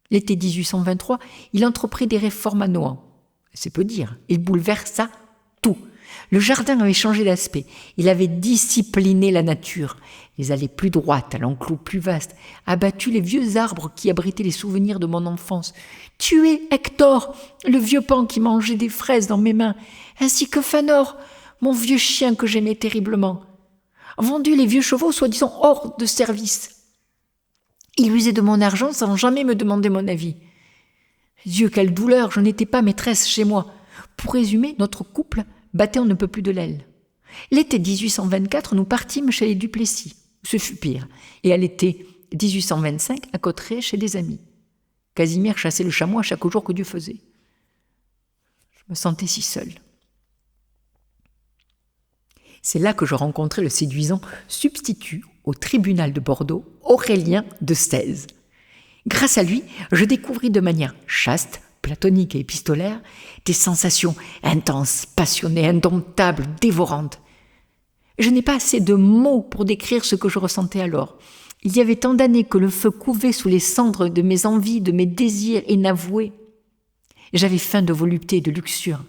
L'été 1823, il entreprit des réformes à Nohant. C'est peu dire, il bouleversa tout. Le jardin avait changé d'aspect, il avait discipliné la nature, les allées plus droites, à l'enclos plus vaste, abattu les vieux arbres qui abritaient les souvenirs de mon enfance, tué Hector, le vieux pan qui mangeait des fraises dans mes mains, ainsi que Fanor, mon vieux chien que j'aimais terriblement. Vendu les vieux chevaux soi-disant hors de service. Il usait de mon argent sans jamais me demander mon avis. Dieu, quelle douleur, je n'étais pas maîtresse chez moi. Pour résumer, notre couple battait on ne peut plus de l'aile. L'été 1824, nous partîmes chez les Duplessis. Ce fut pire. Et à l'été 1825, à Cauterets, chez des amis. Casimir chassait le chameau à chaque jour que Dieu faisait. Je me sentais si seule. C'est là que je rencontrai le séduisant substitut au tribunal de Bordeaux, Aurélien de Sèze. Grâce à lui, je découvris de manière chaste, platonique et épistolaire des sensations intenses, passionnées, indomptables, dévorantes. Je n'ai pas assez de mots pour décrire ce que je ressentais alors. Il y avait tant d'années que le feu couvait sous les cendres de mes envies, de mes désirs inavoués. J'avais faim de volupté et de luxure.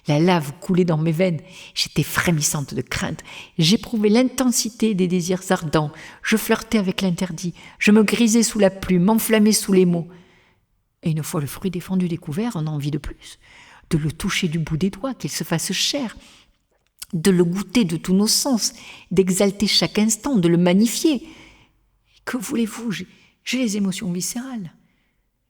La lave coulait dans mes veines. J'étais frémissante de crainte. J'éprouvais l'intensité des désirs ardents. Je flirtais avec l'interdit. Je me grisais sous la plume, m'enflammais sous les mots. Et une fois le fruit défendu découvert, on a envie de plus. De le toucher du bout des doigts, qu'il se fasse chair. De le goûter de tous nos sens. D'exalter chaque instant, de le magnifier. Que voulez-vous ? J'ai les émotions viscérales.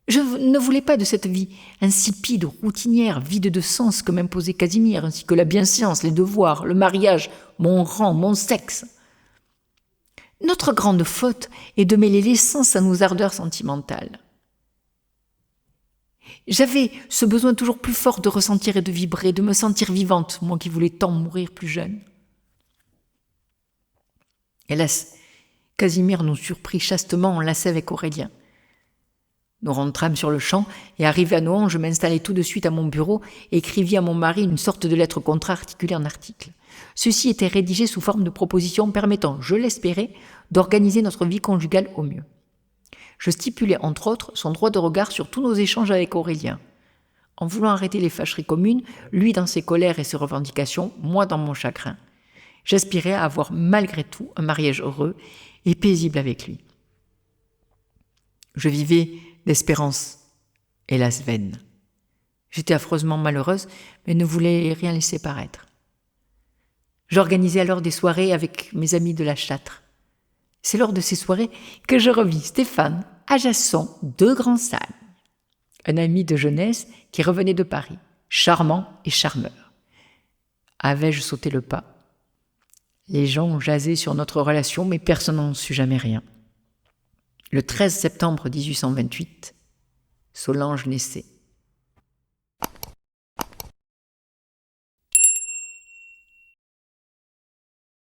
Je ne voulais pas de cette vie insipide, routinière, vide de sens que m'imposait Casimir, ainsi que la bienséance, les devoirs, le mariage, mon rang, mon sexe. Notre grande faute est de mêler l'essence à nos ardeurs sentimentales. J'avais ce besoin toujours plus fort de ressentir et de vibrer, de me sentir vivante, moi qui voulais tant mourir plus jeune. Hélas, Casimir nous surprit chastement enlacés avec Aurélien. Nous rentrâmes sur le champ et arrivé à Nohant, je m'installai tout de suite à mon bureau et écrivis à mon mari une sorte de lettre contre-articulée en articles. Ceci était rédigé sous forme de proposition permettant, je l'espérais, d'organiser notre vie conjugale au mieux. Je stipulais entre autres son droit de regard sur tous nos échanges avec Aurélien. En voulant arrêter les fâcheries communes, lui dans ses colères et ses revendications, moi dans mon chagrin. J'aspirais à avoir malgré tout un mariage heureux et paisible avec lui. Je vivais d'espérance, hélas vaine. J'étais affreusement malheureuse, mais ne voulais rien laisser paraître. J'organisais alors des soirées avec mes amis de la Châtre. C'est lors de ces soirées que je revis Stéphane, Ajasson, de Grandsagne, un ami de jeunesse qui revenait de Paris, charmant et charmeur. Avais-je sauté le pas ? Les gens jasaient sur notre relation, mais personne n'en sut jamais rien. Le 13 septembre 1828, Solange naissait.